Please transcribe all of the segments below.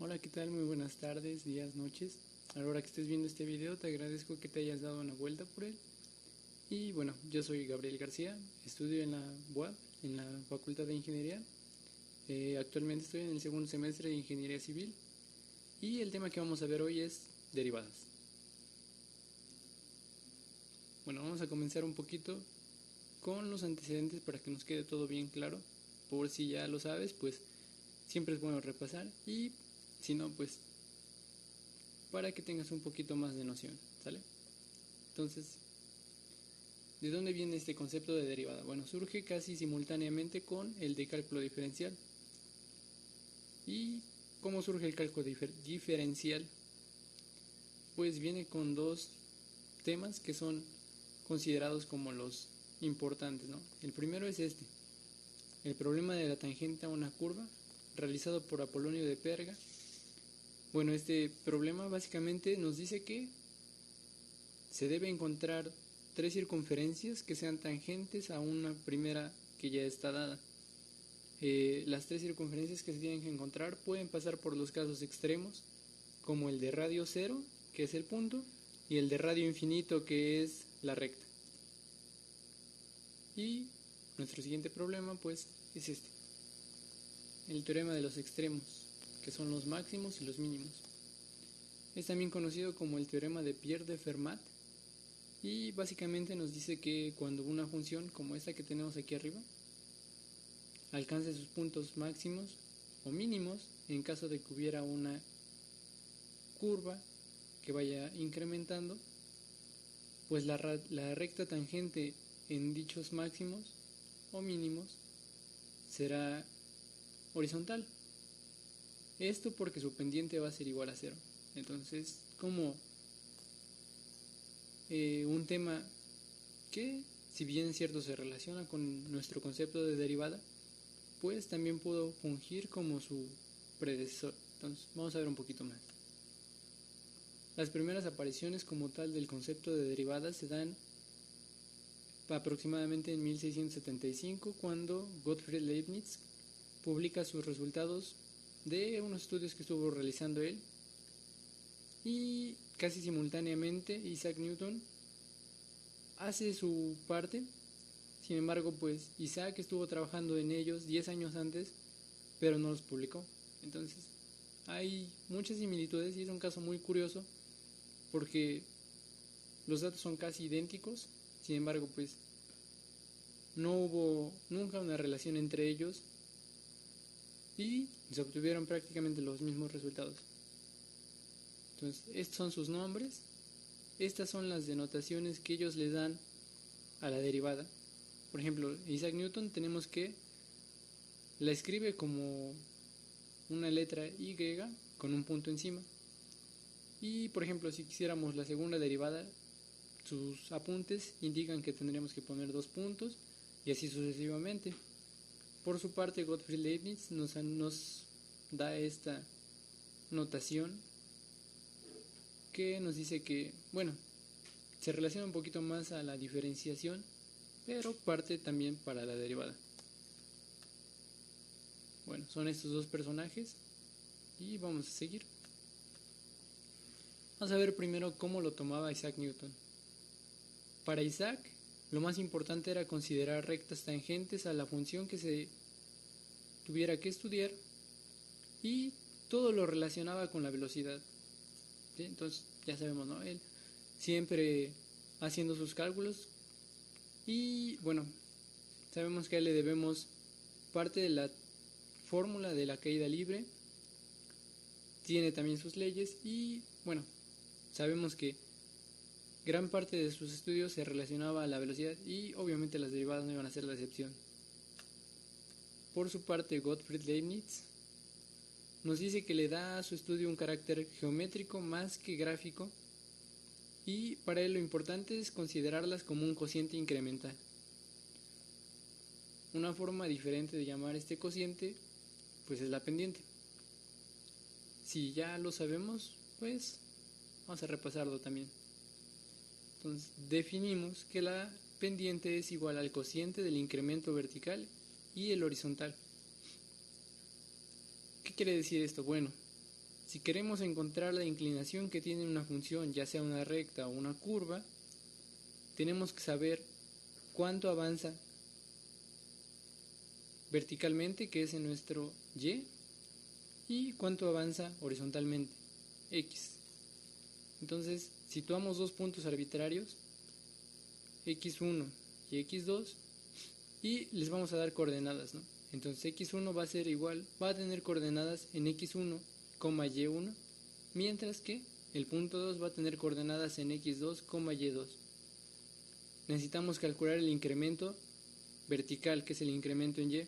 Hola, ¿qué tal? Muy buenas tardes, días, noches. A la hora que estés viendo este video, te agradezco que te hayas dado una vuelta por él. Y bueno, yo soy Gabriel García, estudio en la UAP, en la Facultad de Ingeniería. Actualmente estoy en el segundo semestre de Ingeniería Civil y el tema que vamos a ver hoy es derivadas. Bueno, vamos a comenzar un poquito con los antecedentes para que nos quede todo bien claro. Por si ya lo sabes, pues siempre es bueno repasar y si no, pues para que tengas un poquito más de noción, ¿sale? Entonces, ¿de dónde viene este concepto de derivada? Bueno, surge casi simultáneamente con el de cálculo diferencial. ¿Y cómo surge el cálculo diferencial? Pues viene con dos temas que son considerados como los importantes, ¿no? El primero es este, el problema de la tangente a una curva, realizado por Apolonio de Perga. Bueno, este problema básicamente nos dice que se debe encontrar tres circunferencias que sean tangentes a una primera que ya está dada. Las tres circunferencias que se tienen que encontrar pueden pasar por los casos extremos, como el de radio cero, que es el punto, y el de radio infinito, que es la recta. Y nuestro siguiente problema, pues, es este, el teorema de los extremos, que son los máximos y los mínimos. Es también conocido como el teorema de Pierre de Fermat, y básicamente nos dice que cuando una función como esta que tenemos aquí arriba alcance sus puntos máximos o mínimos, en caso de que hubiera una curva que vaya incrementando, pues la recta tangente en dichos máximos o mínimos será horizontal. Esto porque su pendiente va a ser igual a cero. Entonces, como un tema que, si bien es cierto, se relaciona con nuestro concepto de derivada, pues también pudo fungir como su predecesor. Entonces, vamos a ver un poquito más. Las primeras apariciones como tal del concepto de derivadas se dan aproximadamente en 1675, cuando Gottfried Leibniz publica sus resultados de unos estudios que estuvo realizando él, y casi simultáneamente Isaac Newton hace su parte. Sin embargo, pues Isaac estuvo trabajando en ellos 10 años antes, pero no los publicó. Entonces, hay muchas similitudes y es un caso muy curioso porque los datos son casi idénticos. Sin embargo, pues no hubo nunca una relación entre ellos y se obtuvieron prácticamente los mismos resultados. Entonces, estos son sus nombres, estas son las denotaciones que ellos le dan a la derivada. Por ejemplo, Isaac Newton tenemos que la escribe como una letra Y con un punto encima. Y por ejemplo, si quisiéramos la segunda derivada, sus apuntes indican que tendríamos que poner 2 puntos y así sucesivamente. Por su parte, Gottfried Leibniz nos da esta notación que nos dice que, bueno, se relaciona un poquito más a la diferenciación, pero parte también para la derivada. Bueno, son estos dos personajes y vamos a seguir. Vamos a ver primero cómo lo tomaba Isaac Newton. Para Isaac, lo más importante era considerar rectas tangentes a la función que se tuviera que estudiar y todo lo relacionaba con la velocidad. ¿Sí? Entonces, ya sabemos, ¿no? Él siempre haciendo sus cálculos y, bueno, sabemos que a él le debemos parte de la fórmula de la caída libre, tiene también sus leyes y, bueno, sabemos que gran parte de sus estudios se relacionaba a la velocidad y obviamente las derivadas no iban a ser la excepción. Por su parte, Gottfried Leibniz nos dice que le da a su estudio un carácter geométrico más que gráfico y para él lo importante es considerarlas como un cociente incremental. Una forma diferente de llamar este cociente pues es la pendiente. Si ya lo sabemos, pues vamos a repasarlo también. Entonces definimos que la pendiente es igual al cociente del incremento vertical y el horizontal. ¿Qué quiere decir esto? Bueno, si queremos encontrar la inclinación que tiene una función, ya sea una recta o una curva, tenemos que saber cuánto avanza verticalmente, que es en nuestro y cuánto avanza horizontalmente, x. Entonces, situamos dos puntos arbitrarios, x1 y x2, y les vamos a dar coordenadas, ¿no? Entonces x1 va a ser igual, va a tener coordenadas en x1, y1, mientras que el punto 2 va a tener coordenadas en x2, y2. Necesitamos calcular el incremento vertical, que es el incremento en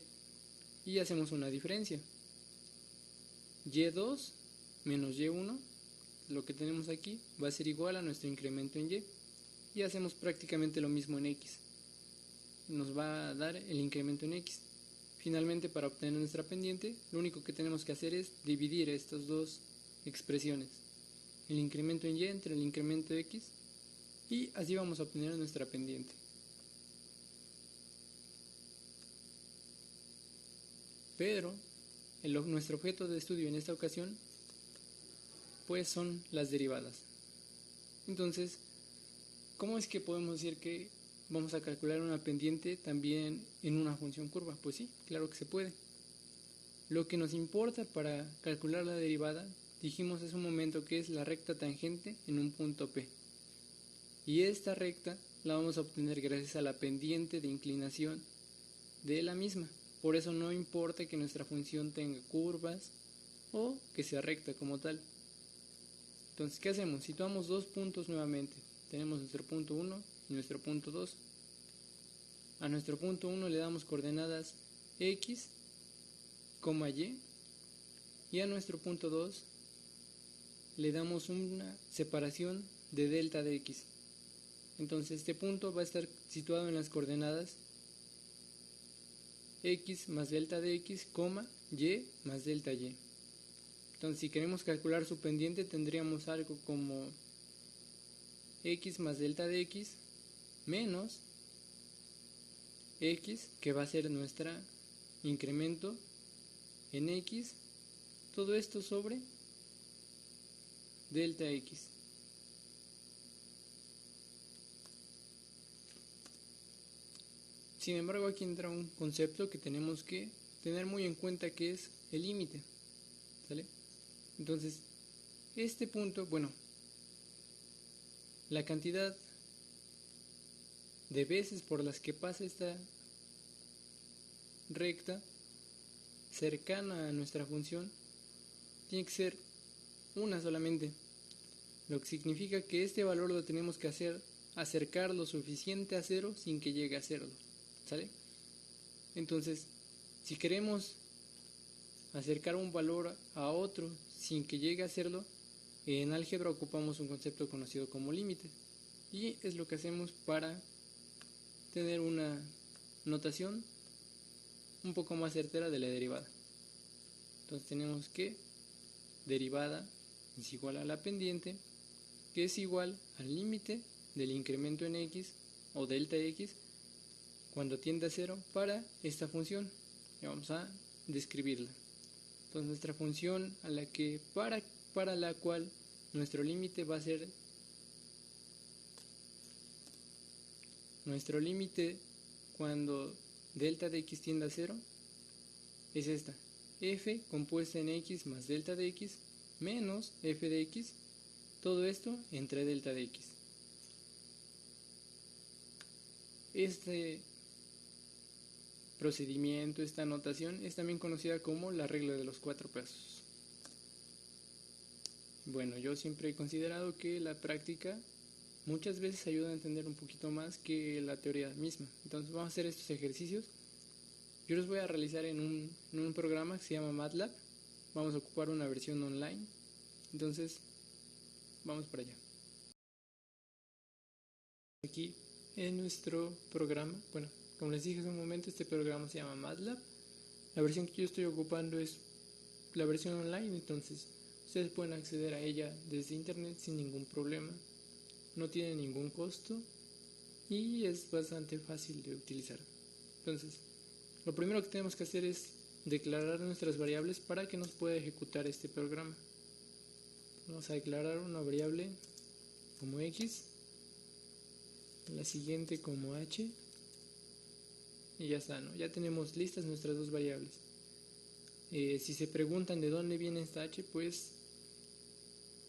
y hacemos una diferencia. y2 menos y1, lo que tenemos aquí, va a ser igual a nuestro incremento en y hacemos prácticamente lo mismo en x. Nos va a dar el incremento en x. Finalmente, para obtener nuestra pendiente, lo único que tenemos que hacer es dividir estas dos expresiones, el incremento en y entre el incremento de x, y así vamos a obtener nuestra pendiente. Pero nuestro objeto de estudio en esta ocasión pues son las derivadas. Entonces, ¿cómo es que podemos decir que vamos a calcular una pendiente también en una función curva? Pues sí, claro que se puede. Lo que nos importa para calcular la derivada, dijimos hace un momento que es la recta tangente en un punto P. Y esta recta la vamos a obtener gracias a la pendiente de inclinación de la misma. Por eso no importa que nuestra función tenga curvas o que sea recta como tal. Entonces, ¿qué hacemos? Situamos dos puntos nuevamente. Tenemos nuestro punto 1 y nuestro punto 2. A nuestro punto 1 le damos coordenadas x, y a nuestro punto 2 le damos una separación de delta de x. Entonces este punto va a estar situado en las coordenadas x más delta de x, y más delta y. Entonces, si queremos calcular su pendiente, tendríamos algo como x más delta de x menos x, que va a ser nuestro incremento en x, todo esto sobre delta x. Sin embargo, aquí entra un concepto que tenemos que tener muy en cuenta, que es el límite, ¿sale? Entonces, este punto, bueno, la cantidad de veces por las que pasa esta recta cercana a nuestra función tiene que ser una solamente, lo que significa que este valor lo tenemos que acercar lo suficiente a cero sin que llegue a serlo, ¿sale? Entonces, si queremos acercar un valor a otro sin que llegue a serlo, en álgebra ocupamos un concepto conocido como límite, y es lo que hacemos para tener una notación un poco más certera de la derivada. Entonces tenemos que derivada es igual a la pendiente, que es igual al límite del incremento en x o delta x cuando tiende a cero para esta función. Y vamos a describirla. Entonces nuestra función a la que para la cual nuestro límite va a ser nuestro límite cuando delta de x tiende a cero es esta, f compuesta en x más delta de x menos f de x, todo esto entre delta de x. Este procedimiento, esta notación, es también conocida como la regla de los 4 pasos. Bueno, yo siempre he considerado que la práctica muchas veces ayuda a entender un poquito más que la teoría misma. Entonces vamos a hacer estos ejercicios. Yo los voy a realizar en un programa que se llama MATLAB. Vamos a ocupar una versión online. Entonces, vamos para allá. Aquí en nuestro programa, bueno, como les dije hace un momento, este programa se llama MATLAB. La versión que yo estoy ocupando es la versión online, entonces ustedes pueden acceder a ella desde internet sin ningún problema. No tiene ningún costo y es bastante fácil de utilizar. Entonces, lo primero que tenemos que hacer es declarar nuestras variables para que nos pueda ejecutar este programa. Vamos a declarar una variable como x, la siguiente como h, y ya está, ¿no? Ya tenemos listas nuestras dos variables. Si se preguntan de dónde viene esta h, pues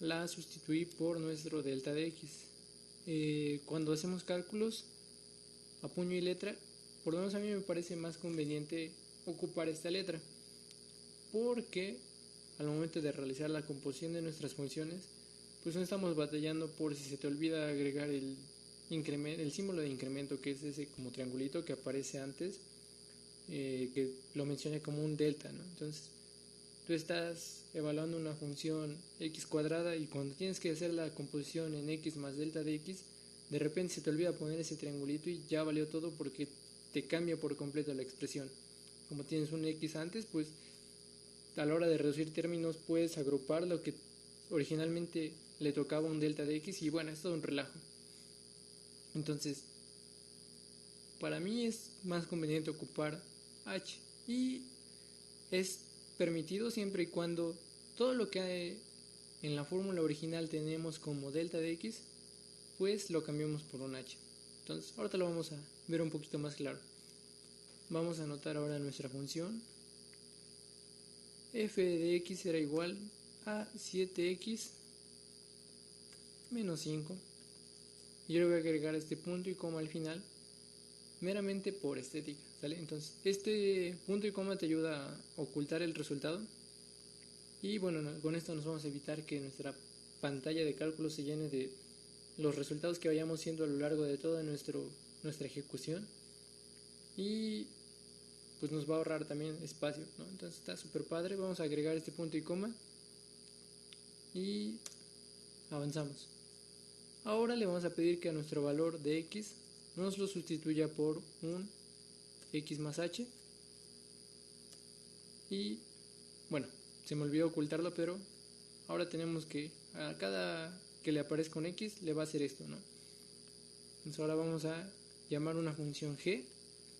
la sustituí por nuestro delta de x. Cuando hacemos cálculos a puño y letra, por lo menos a mí me parece más conveniente ocupar esta letra, porque al momento de realizar la composición de nuestras funciones, pues no estamos batallando por si se te olvida agregar el símbolo de incremento, que es ese como triangulito que aparece antes, que lo mencioné como un delta, ¿no? Entonces tú estás evaluando una función x cuadrada y cuando tienes que hacer la composición en x más delta de x, de repente se te olvida poner ese triangulito y ya valió todo porque te cambia por completo la expresión. Como tienes un x antes, pues a la hora de reducir términos puedes agrupar lo que originalmente le tocaba un delta de x y bueno, es todo un relajo. Entonces, para mí es más conveniente ocupar h y es permitido siempre y cuando todo lo que en la fórmula original tenemos como delta de x, pues lo cambiamos por un h. Entonces, ahorita lo vamos a ver un poquito más claro. Vamos a anotar ahora nuestra función. F de x será igual a 7x menos 5. Y yo le voy a agregar este punto y coma al final, meramente por estética, ¿sale? Entonces, este punto y coma te ayuda a ocultar el resultado. Y bueno, con esto nos vamos a evitar que nuestra pantalla de cálculo se llene de los resultados que vayamos haciendo a lo largo de toda nuestra ejecución. Y pues nos va a ahorrar también espacio, ¿no? Entonces está súper padre. Vamos a agregar este punto y coma y avanzamos. Ahora le vamos a pedir que a nuestro valor de x nos lo sustituya por un x más h. Y bueno, se me olvidó ocultarlo, pero ahora tenemos que a cada que le aparezca un x le va a hacer esto, ¿no? Entonces ahora vamos a llamar una función g,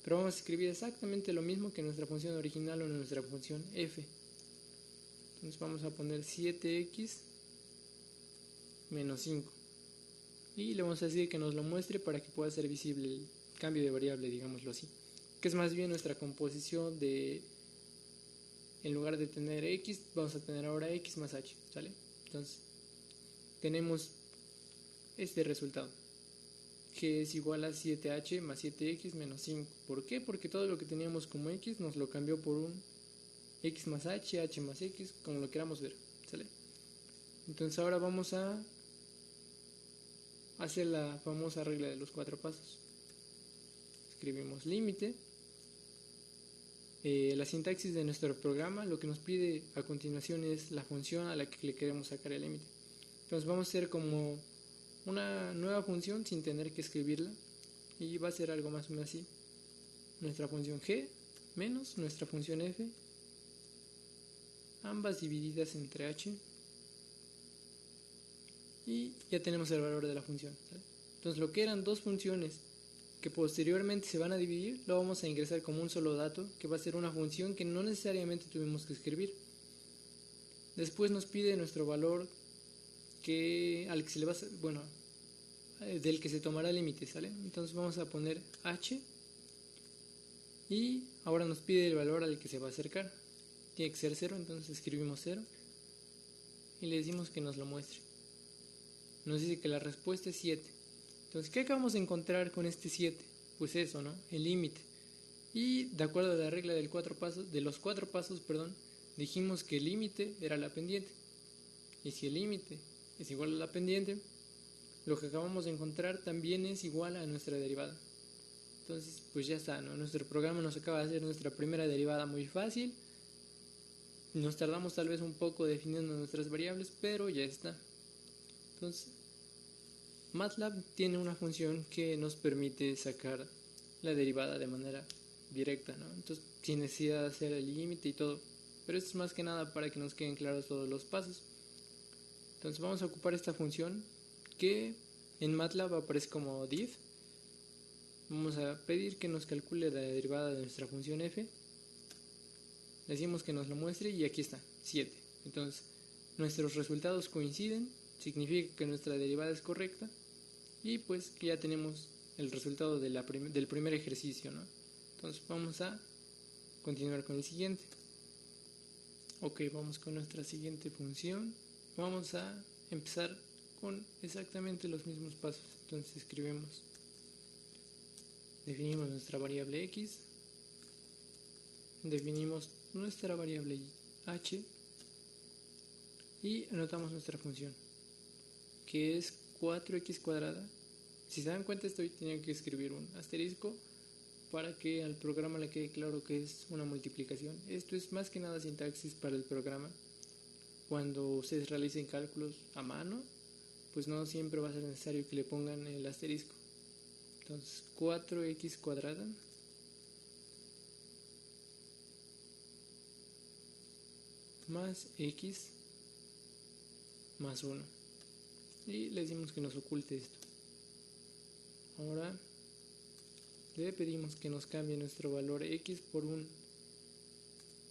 pero vamos a escribir exactamente lo mismo que nuestra función original o nuestra función f. Entonces vamos a poner 7x menos 5 y le vamos a decir que nos lo muestre para que pueda ser visible el cambio de variable, digámoslo así, que es más bien nuestra composición de, en lugar de tener x, vamos a tener ahora x más h, ¿sale? Entonces tenemos este resultado, que es igual a 7h más 7x menos 5. ¿Por qué? Porque todo lo que teníamos como x nos lo cambió por un x más h, h más x, como lo queramos ver, ¿sale? Entonces ahora vamos a hacer la famosa regla de los 4 pasos. Escribimos límite. La sintaxis de nuestro programa lo que nos pide a continuación es la función a la que le queremos sacar el límite. Entonces vamos a hacer como una nueva función sin tener que escribirla y va a ser algo más o menos así. Nuestra función g menos nuestra función f, ambas divididas entre h, y ya tenemos el valor de la función, ¿vale? Entonces lo que eran dos funciones que posteriormente se van a dividir lo vamos a ingresar como un solo dato, que va a ser una función que no necesariamente tuvimos que escribir. Después nos pide nuestro valor al que se le va a, del que se tomará el límite, ¿sale? Entonces vamos a poner h y ahora nos pide el valor al que se va a acercar. Tiene que ser 0, entonces escribimos 0 y le decimos que nos lo muestre. Nos dice que la respuesta es 7. Entonces, ¿qué acabamos de encontrar con este 7? Pues eso, ¿no? El límite. Y de acuerdo a la regla de los 4 pasos, dijimos que el límite era la pendiente. Y si el límite es igual a la pendiente, lo que acabamos de encontrar también es igual a nuestra derivada. Entonces, pues ya está, ¿no? Nuestro programa nos acaba de hacer nuestra primera derivada muy fácil. Nos tardamos tal vez un poco definiendo nuestras variables, pero ya está. Entonces, MATLAB tiene una función que nos permite sacar la derivada de manera directa, ¿no? Entonces, sin necesidad de hacer el límite y todo. Pero esto es más que nada para que nos queden claros todos los pasos. Entonces, vamos a ocupar esta función que en MATLAB aparece como div. Vamos a pedir que nos calcule la derivada de nuestra función f. Le decimos que nos lo muestre y aquí está, 7. Entonces, nuestros resultados coinciden, significa que nuestra derivada es correcta y pues que ya tenemos el resultado de del primer ejercicio, ¿no? Entonces vamos a continuar con el siguiente. Ok, vamos con nuestra siguiente función. Vamos a empezar con exactamente los mismos pasos. Entonces escribimos, definimos nuestra variable x, definimos nuestra variable h y anotamos nuestra función, que es 4x cuadrada. Si se dan cuenta, estoy teniendo que escribir un asterisco para que al programa le quede claro que es una multiplicación. Esto es más que nada sintaxis para el programa. Cuando ustedes realicen cálculos a mano, pues no siempre va a ser necesario que le pongan el asterisco. Entonces 4x cuadrada más x más 1. Y le decimos que nos oculte esto. Ahora le pedimos que nos cambie nuestro valor x por un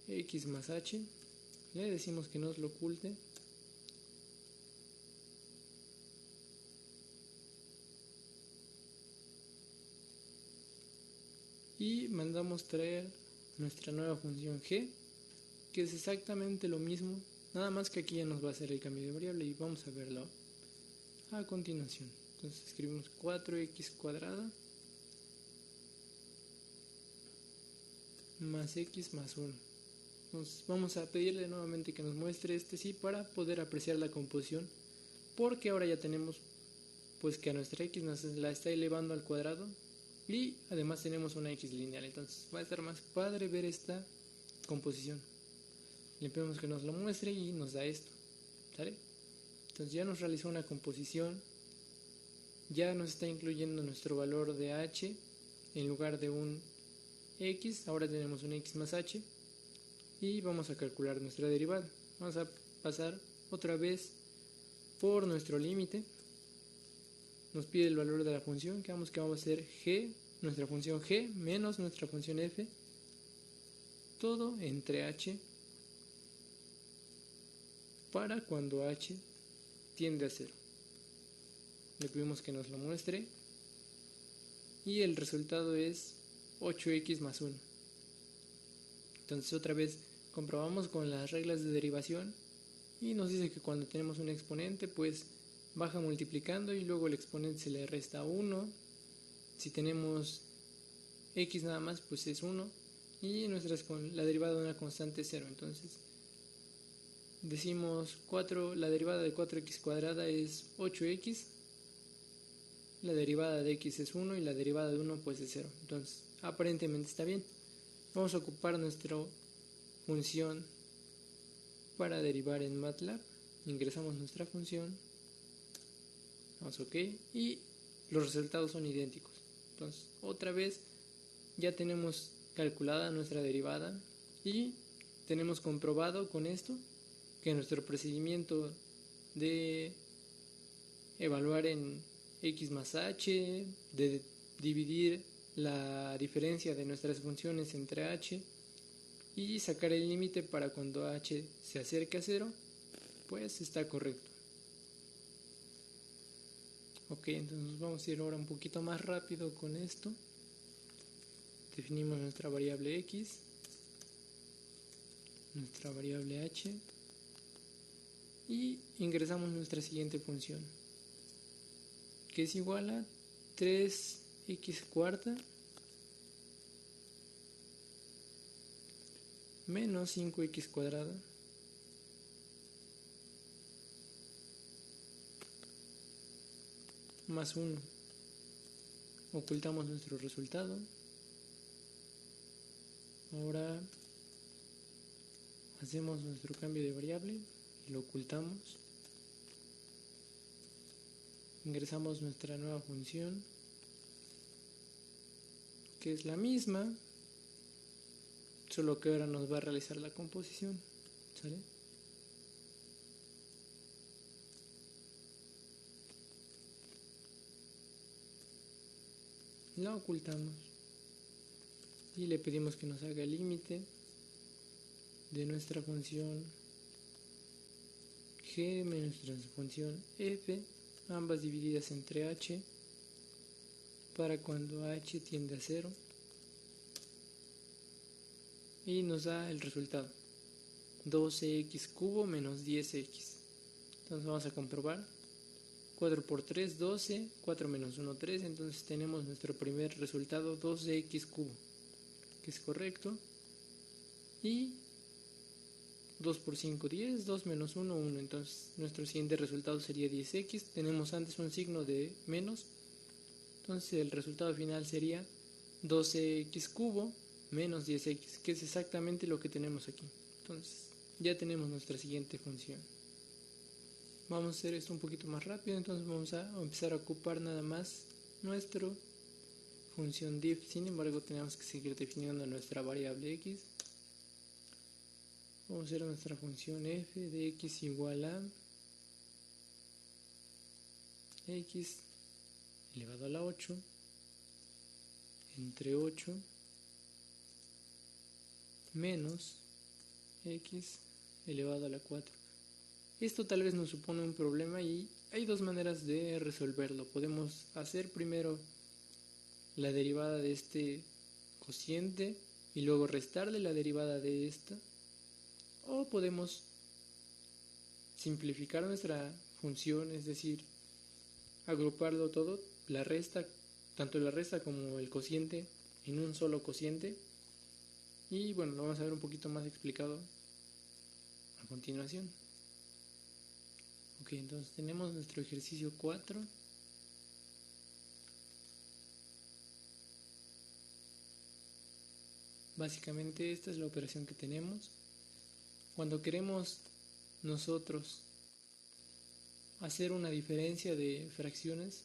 x más h. Le decimos que nos lo oculte. Y mandamos traer nuestra nueva función g, que es exactamente lo mismo, nada más que aquí ya nos va a hacer el cambio de variable y vamos a verlo a continuación. Entonces escribimos 4x cuadrada más x más 1. Entonces vamos a pedirle nuevamente que nos muestre este sí para poder apreciar la composición, porque ahora ya tenemos pues que a nuestra x nos la está elevando al cuadrado y además tenemos una x lineal. Entonces va a estar más padre ver esta composición. Le pedimos que nos lo muestre y nos da esto, ¿sale? Entonces ya nos realizó una composición, ya nos está incluyendo nuestro valor de h en lugar de un x, ahora tenemos un x más h y vamos a calcular nuestra derivada. Vamos a pasar otra vez por nuestro límite, nos pide el valor de la función, que vamos a ser g, nuestra función g menos nuestra función f, todo entre h para cuando h tiende a 0. Le pedimos que nos lo muestre y el resultado es 8x más 1. Entonces otra vez comprobamos con las reglas de derivación y nos dice que cuando tenemos un exponente pues baja multiplicando y luego el exponente se le resta 1. Si tenemos x nada más pues es 1 y la derivada de una constante es 0. Entonces decimos la derivada de 4x cuadrada es 8x, la derivada de x es 1 y la derivada de 1 pues es 0. Entonces aparentemente está bien. Vamos a ocupar nuestra función para derivar en MATLAB. Ingresamos nuestra función, damos OK y los resultados son idénticos. Entonces otra vez ya tenemos calculada nuestra derivada y tenemos comprobado con esto que nuestro procedimiento de evaluar en x más h, de dividir la diferencia de nuestras funciones entre h y sacar el límite para cuando h se acerque a 0, pues está correcto. Ok, entonces vamos a ir ahora un poquito más rápido con esto. Definimos nuestra variable x, nuestra variable h y ingresamos nuestra siguiente función, que es igual a 3x cuarta menos 5x cuadrada más 1. Ocultamos nuestro resultado. Ahora hacemos nuestro cambio de variable y lo ocultamos. Ingresamos nuestra nueva función, que es la misma, solo que ahora nos va a realizar la composición, ¿sale? La ocultamos y le pedimos que nos haga el límite de nuestra función, g menos nuestra función f, ambas divididas entre h, para cuando h tiende a 0, y nos da el resultado 12x cubo menos 10x. Entonces vamos a comprobar. 4 por 3, 12, 4 menos 1, 3, entonces tenemos nuestro primer resultado 12x cubo, que es correcto, y 2 por 5, 10, 2 menos 1, 1, entonces nuestro siguiente resultado sería 10x, tenemos antes un signo de menos, entonces el resultado final sería 12x cubo menos 10x, que es exactamente lo que tenemos aquí. Entonces ya tenemos nuestra siguiente función. Vamos a hacer esto un poquito más rápido, entonces vamos a empezar a ocupar nada más nuestra función diff. Sin embargo, tenemos que seguir definiendo nuestra variable x. Vamos a hacer nuestra función f de x igual a x elevado a la 8 entre 8 menos x elevado a la 4. Esto tal vez nos supone un problema y hay dos maneras de resolverlo. Podemos hacer primero la derivada de este cociente y luego restarle la derivada de esta, o podemos simplificar nuestra función, es decir, agruparlo todo, la resta, tanto la resta como el cociente en un solo cociente, y bueno, lo vamos a ver un poquito más explicado a continuación. Ok, entonces tenemos nuestro ejercicio 4. Básicamente esta es la operación que tenemos. Cuando queremos nosotros hacer una diferencia de fracciones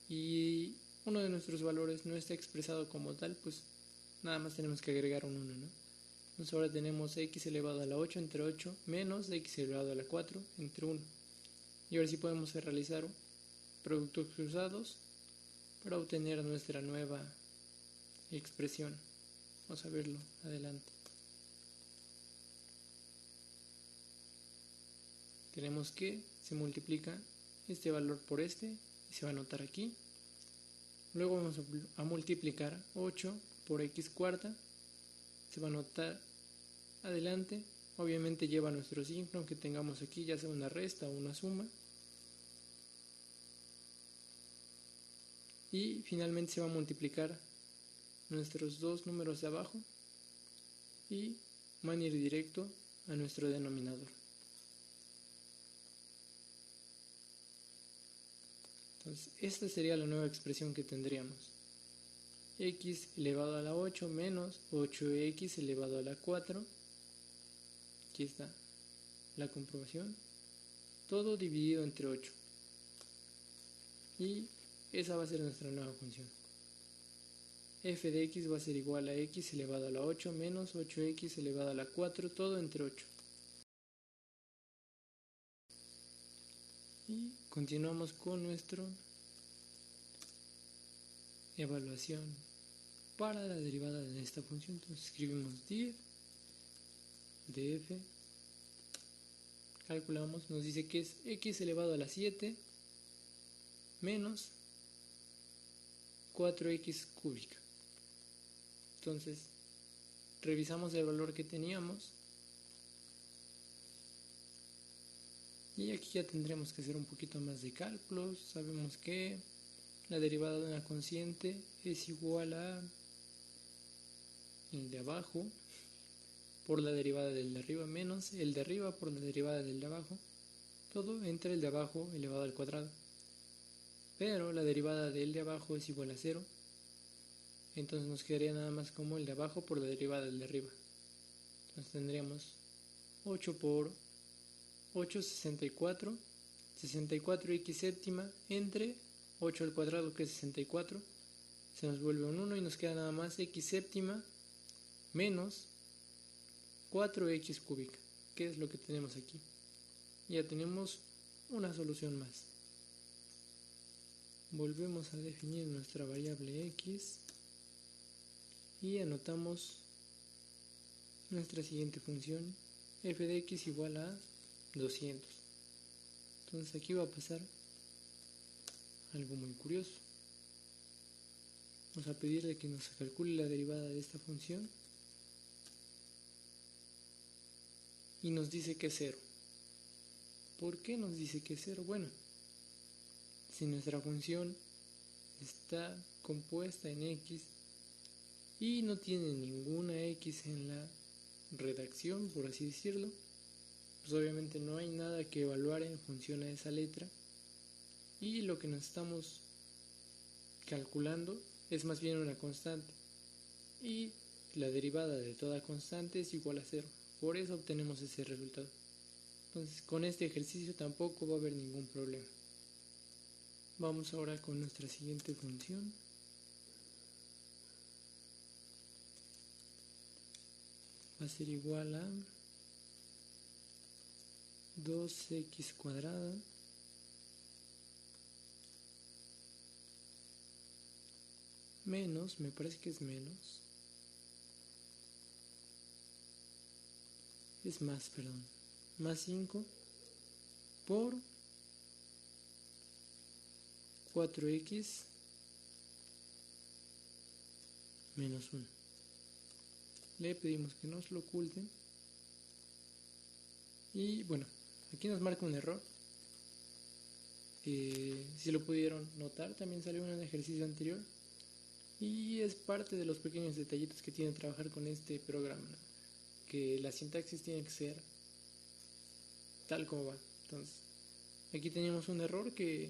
y uno de nuestros valores no está expresado como tal, pues nada más tenemos que agregar un 1, ¿no? Entonces ahora tenemos x elevado a la 8 entre 8 menos x elevado a la 4 entre 1. Y ahora sí podemos realizar productos cruzados para obtener nuestra nueva expresión. Vamos a verlo adelante. Tenemos que se multiplica este valor por este y se va a anotar aquí. Luego vamos a multiplicar 8 por x cuarta, se va a anotar adelante. Obviamente lleva nuestro signo, aunque tengamos aquí ya sea una resta o una suma. Y finalmente se va a multiplicar nuestros dos números de abajo y van a ir directo a nuestro denominador. Entonces esta sería la nueva expresión que tendríamos. X elevado a la 8 menos 8x elevado a la 4. Aquí está la comprobación. Todo dividido entre 8. Y esa va a ser nuestra nueva función. F de x va a ser igual a x elevado a la 8 menos 8x elevado a la 4, todo entre 8. Y continuamos con nuestra evaluación para la derivada de esta función. Entonces escribimos div de f, calculamos, nos dice que es x elevado a la 7 menos 4x cúbica. Entonces revisamos el valor que teníamos y aquí ya tendremos que hacer un poquito más de cálculos. Sabemos que la derivada de una cociente es igual a el de abajo por la derivada del de arriba menos el de arriba por la derivada del de abajo, todo entre el de abajo elevado al cuadrado. Pero la derivada del de abajo es igual a 0, entonces nos quedaría nada más como el de abajo por la derivada del de arriba. Entonces tendríamos 8 por 8, 64, 64x séptima entre 8 al cuadrado, que es 64, se nos vuelve un 1 y nos queda nada más x séptima menos 4x cúbica, que es lo que tenemos aquí. Ya tenemos una solución más. Volvemos a definir nuestra variable x y anotamos nuestra siguiente función, f de x igual a 200. Entonces aquí va a pasar algo muy curioso. Vamos a pedirle que nos calcule la derivada de esta función y nos dice que es 0. ¿Por qué nos dice que es 0? Bueno, si nuestra función está compuesta en x y no tiene ninguna x en la redacción, por así decirlo, pues obviamente no hay nada que evaluar en función a esa letra, y lo que nos estamos calculando es más bien una constante, y la derivada de toda constante es igual a 0. Por eso obtenemos ese resultado. Entonces con este ejercicio tampoco va a haber ningún problema. Vamos ahora con nuestra siguiente función. Va a ser igual a 2x cuadrada menos, me parece que es menos, es más, perdón, más 5 por 4x menos 1. Le pedimos que nos lo oculten. Y bueno, aquí nos marca un error. Si lo pudieron notar, también salió en el ejercicio anterior. Y es parte de los pequeños detallitos que tiene trabajar con este programa, ¿no? Que la sintaxis tiene que ser tal como va. Entonces, aquí teníamos un error que,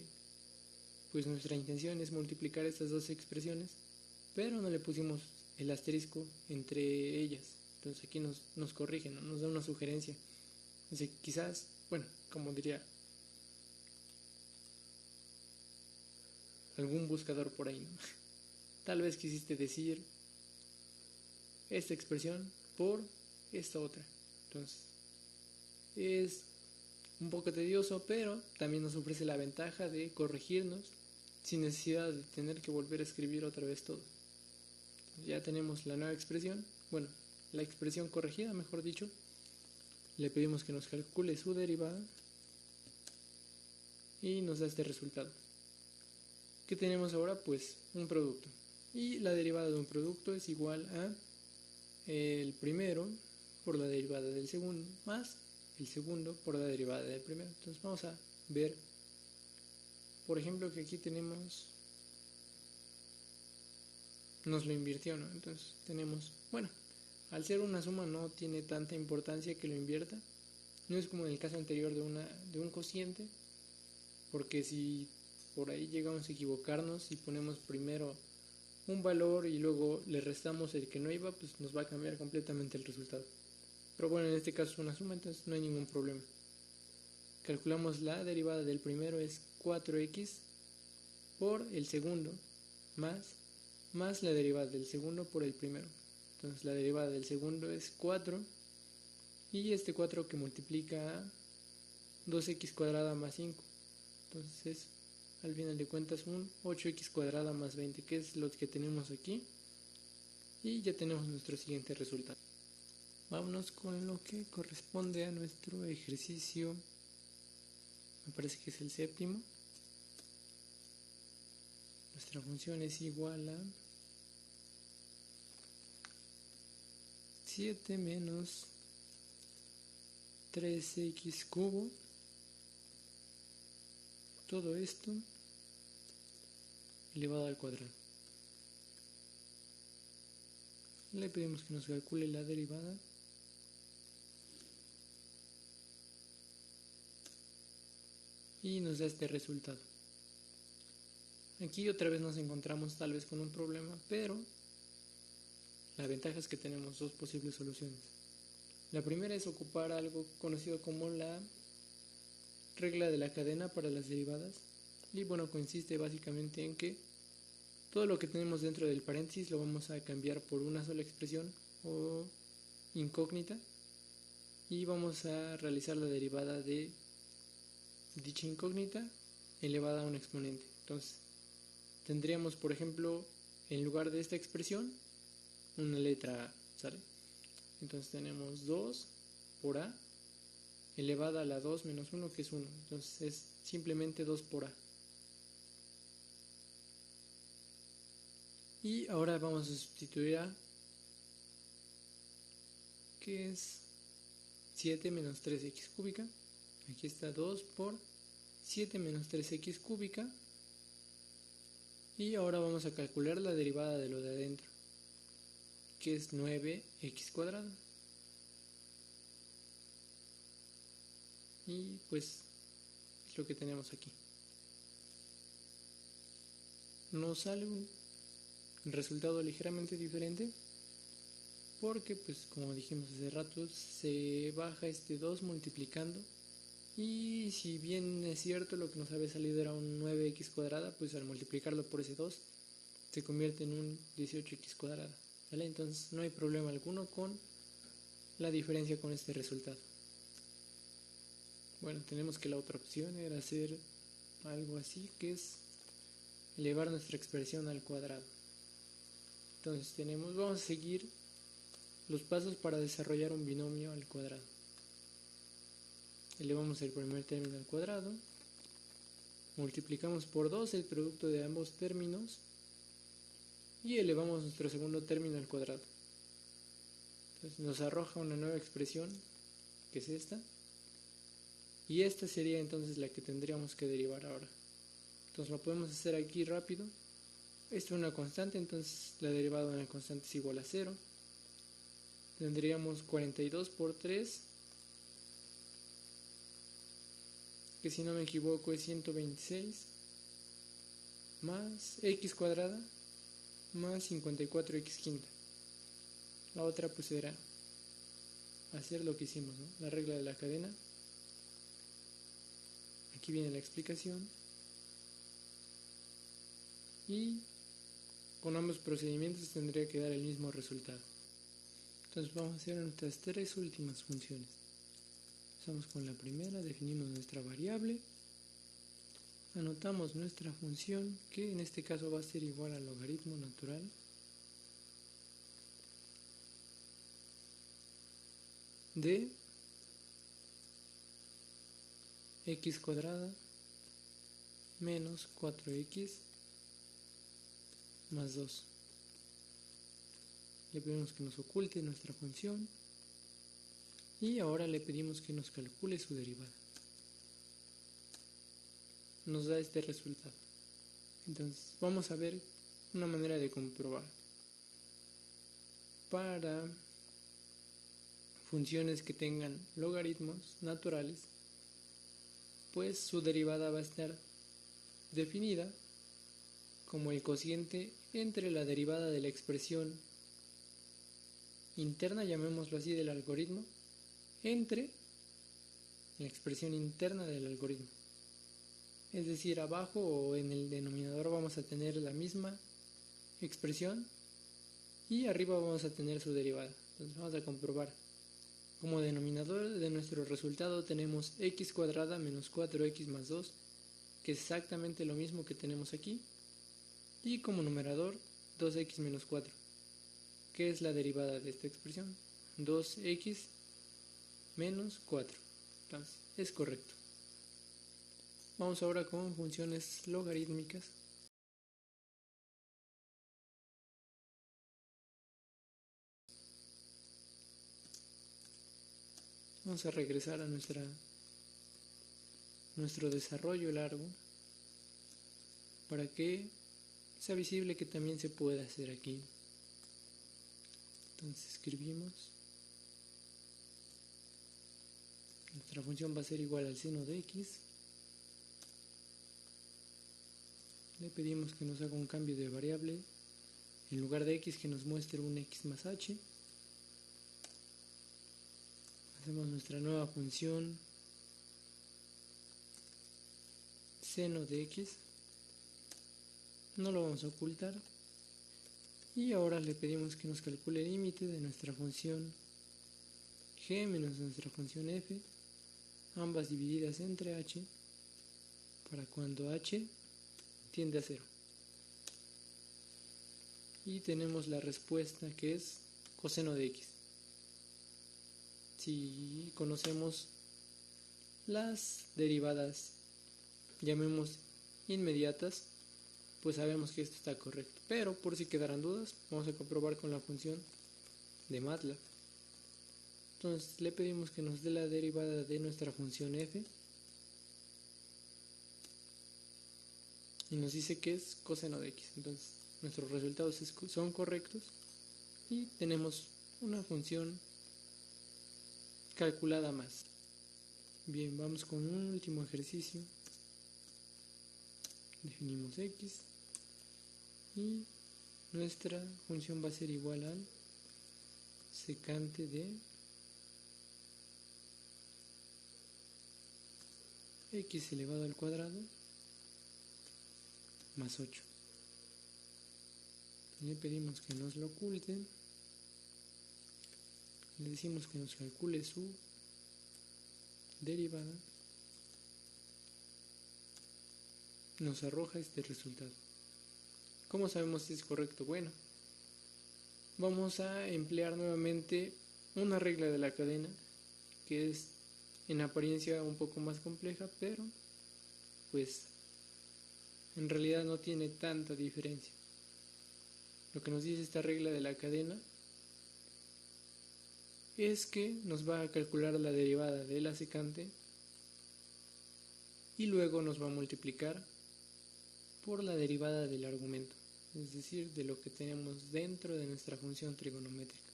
pues nuestra intención es multiplicar estas dos expresiones, pero no le pusimos el asterisco entre ellas. Entonces aquí nos corrigen, ¿no? Nos da una sugerencia. Entonces quizás, bueno, como diría algún buscador por ahí, ¿no? Tal vez quisiste decir esta expresión por esta otra. Entonces es un poco tedioso, pero también nos ofrece la ventaja de corregirnos sin necesidad de tener que volver a escribir otra vez todo. Ya tenemos la nueva expresión, bueno, la expresión corregida, mejor dicho. Le pedimos que nos calcule su derivada y nos da este resultado. ¿Qué tenemos ahora? Pues un producto. Y la derivada de un producto es igual a el primero por la derivada del segundo más el segundo por la derivada del primero. Entonces vamos a ver, por ejemplo, que aquí tenemos, nos lo invirtió, ¿no? Entonces tenemos, bueno, al ser una suma no tiene tanta importancia que lo invierta. No es como en el caso anterior de un cociente, porque si por ahí llegamos a equivocarnos y ponemos primero un valor y luego le restamos el que no iba, pues nos va a cambiar completamente el resultado. Pero bueno, en este caso es una suma, entonces no hay ningún problema. Calculamos la derivada del primero es 4x por el segundo más la derivada del segundo por el primero. Entonces la derivada del segundo es 4 y este 4 que multiplica a 2x cuadrada más 5. Entonces al final de cuentas un 8x cuadrada más 20, que es lo que tenemos aquí. Y ya tenemos nuestro siguiente resultado. Vámonos con lo que corresponde a nuestro ejercicio. Me parece que es el séptimo. Nuestra función es igual a 7 menos 3x cubo. Todo esto elevado al cuadrado. Le pedimos que nos calcule la derivada. Y nos da este resultado. Aquí otra vez nos encontramos tal vez con un problema, pero la ventaja es que tenemos dos posibles soluciones. La primera es ocupar algo conocido como la regla de la cadena para las derivadas. Y bueno, consiste básicamente en que todo lo que tenemos dentro del paréntesis lo vamos a cambiar por una sola expresión o incógnita y vamos a realizar la derivada de dicha incógnita elevada a un exponente. Entonces tendríamos, por ejemplo, en lugar de esta expresión una letra A, ¿sale? Entonces tenemos 2 por A elevada a la 2 menos 1, que es 1. Entonces es simplemente 2 por a. Y ahora vamos a sustituir a, que es 7 menos 3x cúbica. Aquí está 2 por 7 menos 3x cúbica. Y ahora vamos a calcular la derivada de lo de adentro, que es 9x cuadrado. Y pues es lo que tenemos aquí. Nos sale un resultado ligeramente diferente porque, pues como dijimos hace rato, se baja este 2 multiplicando, y si bien es cierto lo que nos había salido era un 9x cuadrada, pues al multiplicarlo por ese 2 se convierte en un 18x cuadrada, ¿vale? Entonces no hay problema alguno con la diferencia con este resultado. Bueno, tenemos que la otra opción era hacer algo así, que es elevar nuestra expresión al cuadrado. Entonces vamos a seguir los pasos para desarrollar un binomio al cuadrado. Elevamos el primer término al cuadrado, multiplicamos por 2 el producto de ambos términos y elevamos nuestro segundo término al cuadrado. Entonces nos arroja una nueva expresión, que es esta, y esta sería entonces la que tendríamos que derivar ahora. Entonces lo podemos hacer aquí rápido. Esto es una constante, entonces la derivada de una constante es igual a 0. Tendríamos 42 por 3, que si no me equivoco es 126, más x cuadrada, más 54x quinta. La otra pues era hacer lo que hicimos, ¿no? La regla de la cadena. Aquí viene la explicación. Y con ambos procedimientos tendría que dar el mismo resultado. Entonces vamos a hacer nuestras tres últimas funciones. Empezamos con la primera, definimos nuestra variable, anotamos nuestra función, que en este caso va a ser igual al logaritmo natural de x cuadrada menos 4x más 2. Le pedimos que nos oculte nuestra función y ahora le pedimos que nos calcule su derivada. Nos da este resultado. Entonces vamos a ver una manera de comprobar. Para funciones que tengan logaritmos naturales, pues su derivada va a estar definida como el cociente entre la derivada de la expresión interna, llamémoslo así, del algoritmo, entre la expresión interna del algoritmo. Es decir, abajo o en el denominador vamos a tener la misma expresión y arriba vamos a tener su derivada. Entonces vamos a comprobar. Como denominador de nuestro resultado tenemos x cuadrada menos 4x más 2, que es exactamente lo mismo que tenemos aquí. Y como numerador 2x menos 4, que es la derivada de esta expresión, 2x menos 4. Entonces es correcto. Vamos ahora con funciones logarítmicas. Vamos a regresar a nuestro desarrollo largo para que sea visible que también se puede hacer aquí. Entonces escribimos. Nuestra función va a ser igual al seno de x. Le pedimos que nos haga un cambio de variable. En lugar de x, que nos muestre un x más h. Hacemos nuestra nueva función seno de x. No lo vamos a ocultar. Y ahora le pedimos que nos calcule el límite de nuestra función g menos nuestra función f, ambas divididas entre h, para cuando h tiende a 0. Y tenemos la respuesta, que es coseno de x. Si conocemos las derivadas, llamemos inmediatas, pues sabemos que esto está correcto. Pero por si quedaran dudas, vamos a comprobar con la función de MATLAB. Entonces le pedimos que nos dé la derivada de nuestra función f y nos dice que es coseno de x. Entonces nuestros resultados son correctos y tenemos una función calculada más. Bien, vamos con un último ejercicio. Definimos x y nuestra función va a ser igual al secante de x elevado al cuadrado más 8. Le pedimos que nos lo oculte, le decimos que nos calcule su derivada, nos arroja este resultado. ¿Cómo sabemos si es correcto? Bueno, vamos a emplear nuevamente una regla de la cadena que es en apariencia un poco más compleja, pero pues en realidad no tiene tanta diferencia. Lo que nos dice esta regla de la cadena es que nos va a calcular la derivada de la secante y luego nos va a multiplicar por la derivada del argumento, es decir, de lo que tenemos dentro de nuestra función trigonométrica.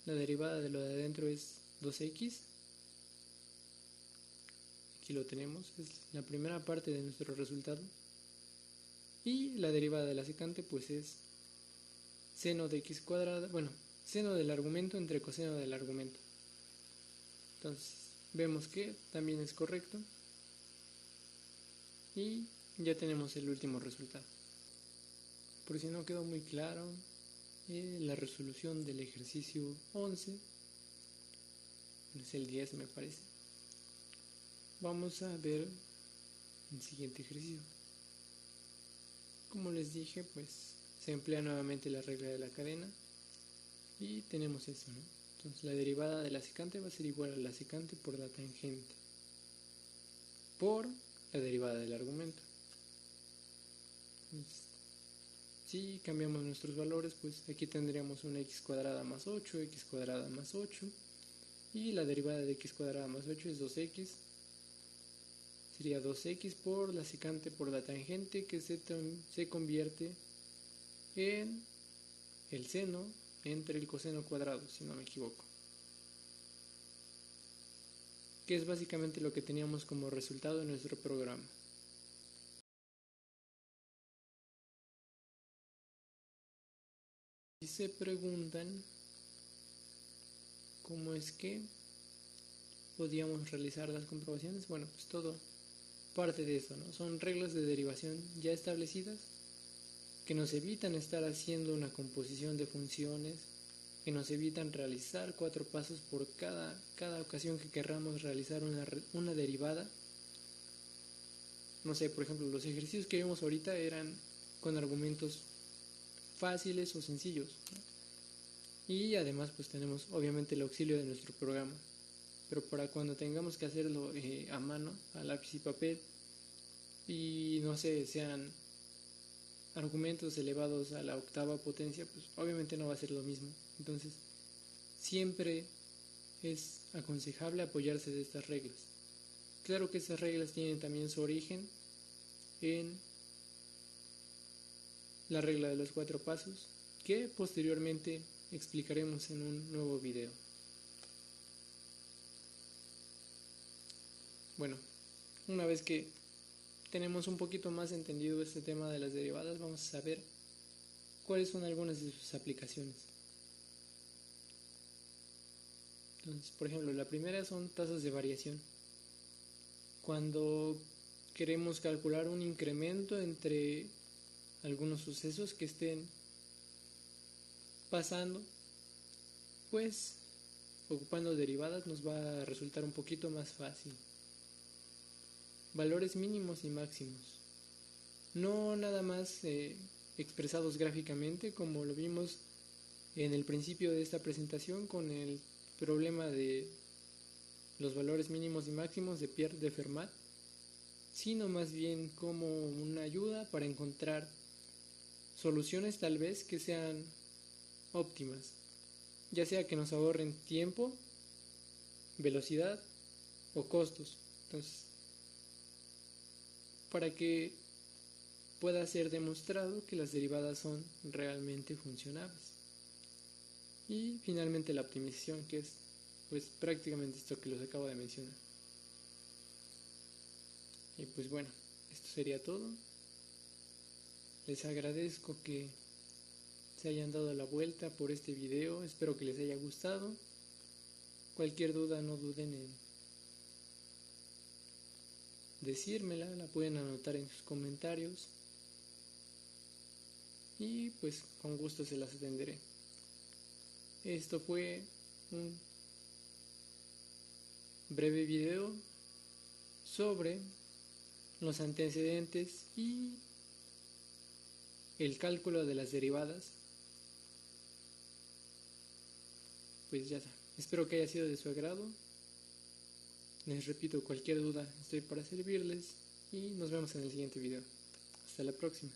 La derivada de lo de adentro es 2x, aquí lo tenemos, es la primera parte de nuestro resultado, y la derivada de la secante pues es seno de x cuadrada, bueno, seno del argumento entre coseno del argumento. Entonces vemos que también es correcto y ya tenemos el último resultado. Por si no quedó muy claro, la resolución del ejercicio 11, es el 10 me parece. Vamos a ver el siguiente ejercicio. Como les dije, pues se emplea nuevamente la regla de la cadena y tenemos eso, ¿no? Entonces la derivada de la secante va a ser igual a la secante por la tangente por la derivada del argumento. Entonces, si cambiamos nuestros valores, pues aquí tendríamos una x cuadrada más 8, x cuadrada más 8, y la derivada de x cuadrada más 8 es 2x, sería 2x por la secante por la tangente, que se convierte en el seno entre el coseno cuadrado, si no me equivoco, que es básicamente lo que teníamos como resultado en nuestro programa. Y se preguntan cómo es que podíamos realizar las comprobaciones. Bueno, pues todo parte de eso, ¿no? Son reglas de derivación ya establecidas que nos evitan estar haciendo una composición de funciones, que nos evitan realizar 4 pasos por cada ocasión que querramos realizar una derivada. No sé, por ejemplo, los ejercicios que vimos ahorita eran con argumentos fáciles o sencillos, ¿no? Y además pues tenemos obviamente el auxilio de nuestro programa, pero para cuando tengamos que hacerlo a mano, a lápiz y papel, y no sé, sean argumentos elevados a la octava potencia, pues obviamente no va a ser lo mismo. Entonces siempre es aconsejable apoyarse de estas reglas. Claro que estas reglas tienen también su origen en la regla de los 4 pasos, que posteriormente explicaremos en un nuevo video. Bueno, una vez que tenemos un poquito más entendido este tema de las derivadas, vamos a saber cuáles son algunas de sus aplicaciones. Entonces, por ejemplo, la primera son tasas de variación. Cuando queremos calcular un incremento entre algunos sucesos que estén pasando, pues ocupando derivadas nos va a resultar un poquito más fácil. Valores mínimos y máximos, no nada más expresados gráficamente como lo vimos en el principio de esta presentación con el problema de los valores mínimos y máximos de Pierre de Fermat, sino más bien como una ayuda para encontrar soluciones tal vez que sean óptimas, ya sea que nos ahorren tiempo, velocidad o costos. Entonces, para que pueda ser demostrado que las derivadas son realmente funcionables. Y finalmente la optimización, que es pues prácticamente esto que los acabo de mencionar. Y pues bueno, esto sería todo. Les agradezco que se hayan dado la vuelta por este video, espero que les haya gustado. Cualquier duda no duden en decírmela, la pueden anotar en sus comentarios y pues con gusto se las atenderé. Esto fue un breve video sobre los antecedentes y el cálculo de las derivadas. Pues ya está. Espero que haya sido de su agrado. Les repito, cualquier duda estoy para servirles y nos vemos en el siguiente video. Hasta la próxima.